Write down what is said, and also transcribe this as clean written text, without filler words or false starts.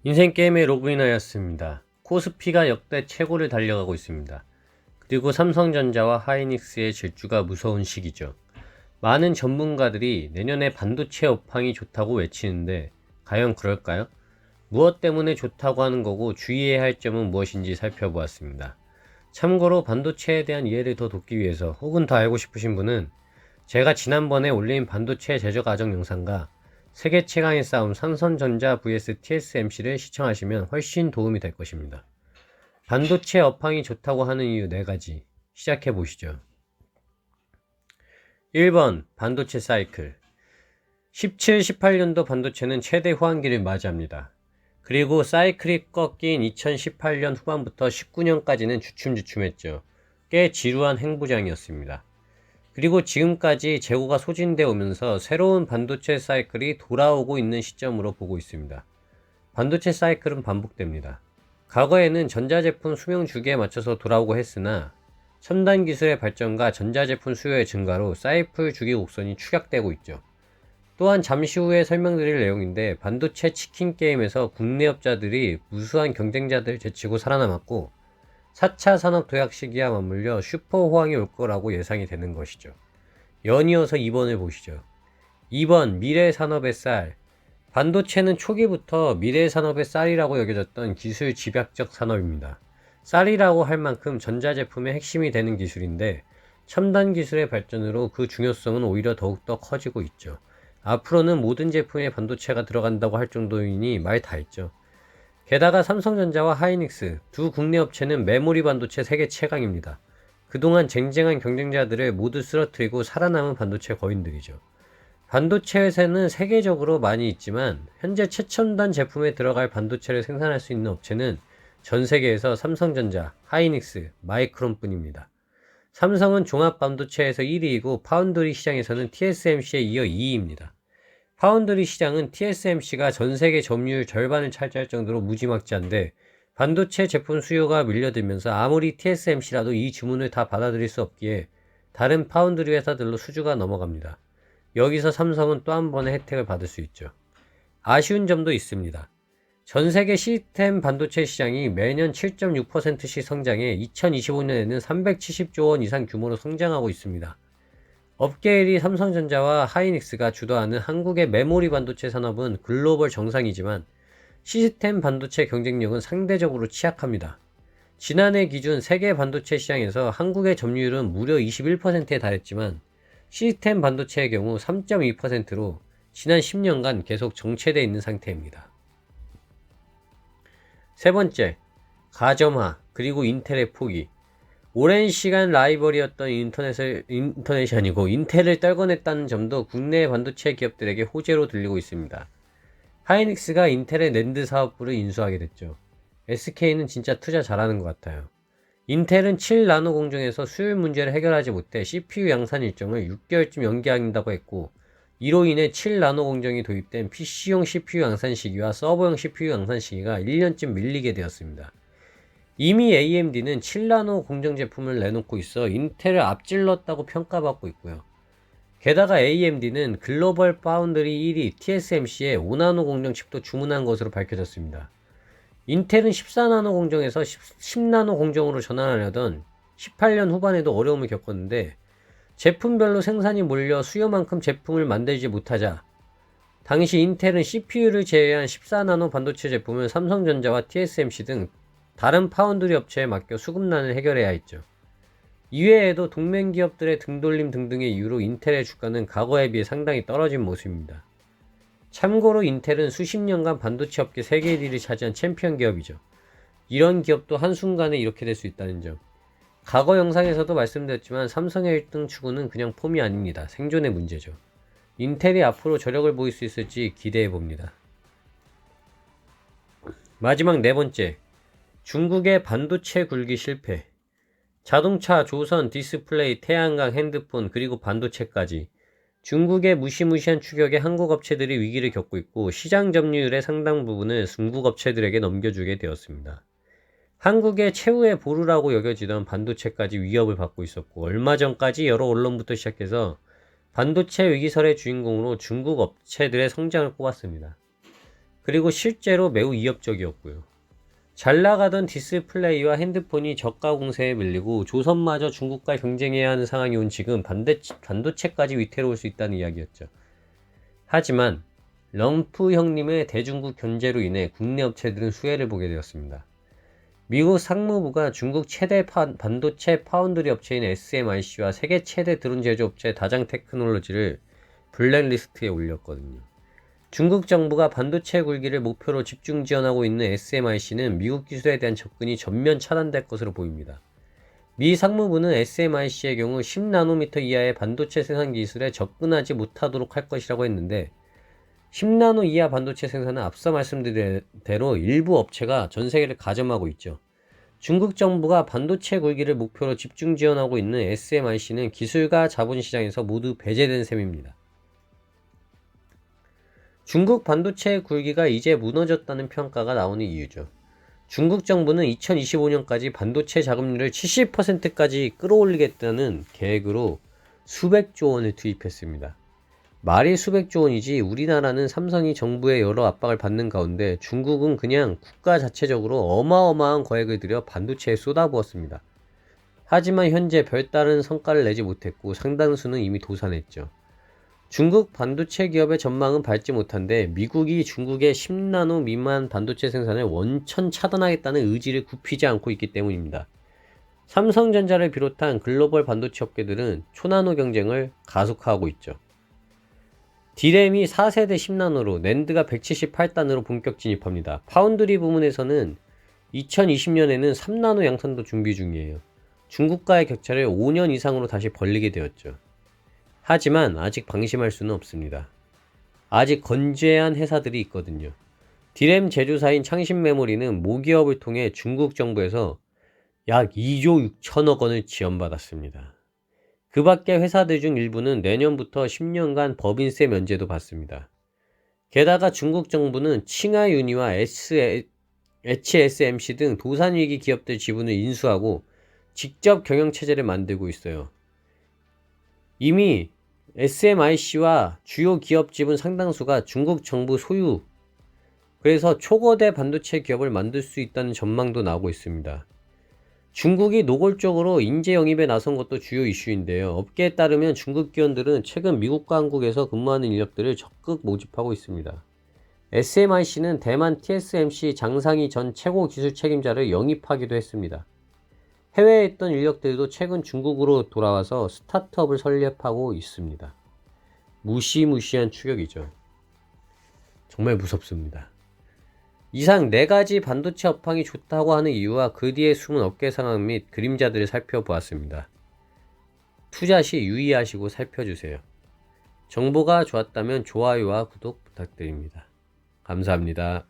인생 게임에 로그인하였습니다. 코스피가 역대 최고를 달려가고 있습니다. 그리고 삼성전자와 하이닉스의 질주가 무서운 시기죠. 많은 전문가들이 내년에 반도체 업황이 좋다고 외치는데 과연 그럴까요? 무엇 때문에 좋다고 하는 거고 주의해야 할 점은 무엇인지 살펴보았습니다. 참고로 반도체에 대한 이해를 더 돕기 위해서 혹은 더 알고 싶으신 분은 제가 지난번에 올린 반도체 제조 과정 영상과 세계 최강의 싸움 삼성전자 vs TSMC를 시청하시면 훨씬 도움이 될 것입니다. 반도체 업황이 좋다고 하는 이유 4가지 시작해 보시죠. 1번 반도체 사이클 17, 18년도 반도체는 최대 호황기를 맞이합니다. 그리고 사이클이 꺾인 2018년 후반부터 19년까지는 주춤주춤했죠. 꽤 지루한 행보장이었습니다. 그리고 지금까지 재고가 소진되어 오면서 새로운 반도체 사이클이 돌아오고 있는 시점으로 보고 있습니다. 반도체 사이클은 반복됩니다. 과거에는 전자제품 수명 주기에 맞춰서 돌아오고 했으나 첨단 기술의 발전과 전자제품 수요의 증가로 사이클 주기 곡선이 축약되고 있죠. 또한 잠시 후에 설명드릴 내용인데 반도체 치킨 게임에서 국내 업자들이 무수한 경쟁자들을 제치고 살아남았고 4차 산업 도약 시기와 맞물려 슈퍼 호황이 올 거라고 예상이 되는 것이죠. 연이어서 2번을 보시죠. 2번 미래 산업의 쌀. 반도체는 초기부터 미래 산업의 쌀이라고 여겨졌던 기술 집약적 산업입니다. 쌀이라고 할 만큼 전자제품의 핵심이 되는 기술인데 첨단 기술의 발전으로 그 중요성은 오히려 더욱더 커지고 있죠. 앞으로는 모든 제품에 반도체가 들어간다고 할 정도이니 말 다 했죠. 게다가 삼성전자와 하이닉스 두 국내 업체는 메모리 반도체 세계 최강입니다. 그동안 쟁쟁한 경쟁자들을 모두 쓰러뜨리고 살아남은 반도체 거인들이죠. 반도체 회사는 세계적으로 많이 있지만 현재 최첨단 제품에 들어갈 반도체를 생산할 수 있는 업체는 전 세계에서 삼성전자, 하이닉스, 마이크론뿐입니다. 삼성은 종합 반도체에서 1위이고 파운드리 시장에서는 TSMC에 이어 2위입니다. 파운드리 시장은 TSMC가 전세계 점유율 절반을 차지할 정도로 무지막지한데 반도체 제품 수요가 밀려들면서 아무리 TSMC라도 이 주문을 다 받아들일 수 없기에 다른 파운드리 회사들로 수주가 넘어갑니다. 여기서 삼성은 또 한 번의 혜택을 받을 수 있죠. 아쉬운 점도 있습니다. 전세계 시스템 반도체 시장이 매년 7.6%씩 성장해 2025년에는 370조 원 이상 규모로 성장하고 있습니다. 업계 1위 삼성전자와 하이닉스가 주도하는 한국의 메모리 반도체 산업은 글로벌 정상이지만 시스템 반도체 경쟁력은 상대적으로 취약합니다. 지난해 기준 세계 반도체 시장에서 한국의 점유율은 무려 21%에 달했지만 시스템 반도체의 경우 3.2%로 지난 10년간 계속 정체되어 있는 상태입니다. 세 번째, 가점화 그리고 인텔의 포기. 오랜 시간 라이벌이었던 인터넷이 아니고 인텔을 떨궈냈다는 점도 국내 반도체 기업들에게 호재로 들리고 있습니다. 하이닉스가 인텔의 낸드 사업부를 인수하게 됐죠. SK는 진짜 투자 잘하는 것 같아요. 인텔은 7나노 공정에서 수율 문제를 해결하지 못해 CPU 양산 일정을 6개월쯤 연기한다고 했고 이로 인해 7나노 공정이 도입된 PC용 CPU 양산 시기와 서버용 CPU 양산 시기가 1년쯤 밀리게 되었습니다. 이미 AMD는 7나노 공정 제품을 내놓고 있어 인텔을 앞질렀다고 평가받고 있고요. 게다가 AMD는 글로벌 파운드리 1위 TSMC의 5나노 공정 칩도 주문한 것으로 밝혀졌습니다. 인텔은 14나노 공정에서 10나노 공정으로 전환하려던 18년 후반에도 어려움을 겪었는데 제품별로 생산이 몰려 수요만큼 제품을 만들지 못하자 당시 인텔은 CPU를 제외한 14나노 반도체 제품을 삼성전자와 TSMC 등 다른 파운드리 업체에 맡겨 수급난을 해결해야 했죠. 이외에도 동맹 기업들의 등돌림 등등의 이유로 인텔의 주가는 과거에 비해 상당히 떨어진 모습입니다. 참고로 인텔은 수십 년간 반도체 업계 세계 1위를 차지한 챔피언 기업이죠. 이런 기업도 한순간에 이렇게 될 수 있다는 점. 과거 영상에서도 말씀드렸지만 삼성의 1등 추구는 그냥 폼이 아닙니다. 생존의 문제죠. 인텔이 앞으로 저력을 보일 수 있을지 기대해봅니다. 마지막 네 번째. 중국의 반도체 굴기 실패. 자동차, 조선, 디스플레이, 태양광, 핸드폰, 그리고 반도체까지 중국의 무시무시한 추격에 한국 업체들이 위기를 겪고 있고 시장 점유율의 상당 부분을 중국 업체들에게 넘겨주게 되었습니다. 한국의 최후의 보루라고 여겨지던 반도체까지 위협을 받고 있었고 얼마 전까지 여러 언론부터 시작해서 반도체 위기설의 주인공으로 중국 업체들의 성장을 꼽았습니다. 그리고 실제로 매우 위협적이었고요. 잘 나가던 디스플레이와 핸드폰이 저가 공세에 밀리고 조선마저 중국과 경쟁해야 하는 상황이 온 지금 반도체까지 위태로울 수 있다는 이야기였죠. 하지만 럼프 형님의 대중국 견제로 인해 국내 업체들은 수혜를 보게 되었습니다. 미국 상무부가 중국 최대 반도체 파운드리 업체인 SMIC와 세계 최대 드론 제조업체 다장테크놀로지를 블랙리스트에 올렸거든요. 중국 정부가 반도체 굴기를 목표로 집중 지원하고 있는 SMIC는 미국 기술에 대한 접근이 전면 차단될 것으로 보입니다. 미 상무부는 SMIC의 경우 10나노미터 이하의 반도체 생산 기술에 접근하지 못하도록 할 것이라고 했는데 10나노 이하 반도체 생산은 앞서 말씀드린 대로 일부 업체가 전 세계를 가점하고 있죠. 중국 정부가 반도체 굴기를 목표로 집중 지원하고 있는 SMIC는 기술과 자본시장에서 모두 배제된 셈입니다. 중국 반도체 굴기가 이제 무너졌다는 평가가 나오는 이유죠. 중국 정부는 2025년까지 반도체 자금률을 70%까지 끌어올리겠다는 계획으로 수백조 원을 투입했습니다. 말이 수백조 원이지 우리나라는 삼성이 정부의 여러 압박을 받는 가운데 중국은 그냥 국가 자체적으로 어마어마한 거액을 들여 반도체에 쏟아부었습니다. 하지만 현재 별다른 성과를 내지 못했고 상당수는 이미 도산했죠. 중국 반도체 기업의 전망은 밝지 못한데 미국이 중국의 10나노 미만 반도체 생산을 원천 차단하겠다는 의지를 굽히지 않고 있기 때문입니다. 삼성전자를 비롯한 글로벌 반도체 업계들은 초나노 경쟁을 가속화하고 있죠. D램이 4세대 10나노로 낸드가 178단으로 본격 진입합니다. 파운드리 부문에서는 2020년에는 3나노 양산도 준비 중이에요. 중국과의 격차를 5년 이상으로 다시 벌리게 되었죠. 하지만 아직 방심할 수는 없습니다. 아직 건재한 회사들이 있거든요. D램 제조사인 창신메모리는 모기업을 통해 중국 정부에서 약 2조 6천억 원을 지원받았습니다. 그 밖에 회사들 중 일부는 내년부터 10년간 법인세 면제도 받습니다. 게다가 중국 정부는 칭하유니와 HSMC 등 도산위기 기업들 지분을 인수하고 직접 경영체제를 만들고 있어요. 이미 SMIC와 주요 기업 지분 상당수가 중국 정부 소유, 그래서 초거대 반도체 기업을 만들 수 있다는 전망도 나오고 있습니다. 중국이 노골적으로 인재 영입에 나선 것도 주요 이슈인데요. 업계에 따르면 중국 기업들은 최근 미국과 한국에서 근무하는 인력들을 적극 모집하고 있습니다. SMIC는 대만 TSMC 장상희 전 최고 기술 책임자를 영입하기도 했습니다. 해외에 있던 인력들도 최근 중국으로 돌아와서 스타트업을 설립하고 있습니다. 무시무시한 추격이죠. 정말 무섭습니다. 이상 4가지 반도체 업황이 좋다고 하는 이유와 그 뒤에 숨은 업계 상황 및 그림자들을 살펴보았습니다. 투자 시 유의하시고 살펴주세요. 정보가 좋았다면 좋아요와 구독 부탁드립니다. 감사합니다.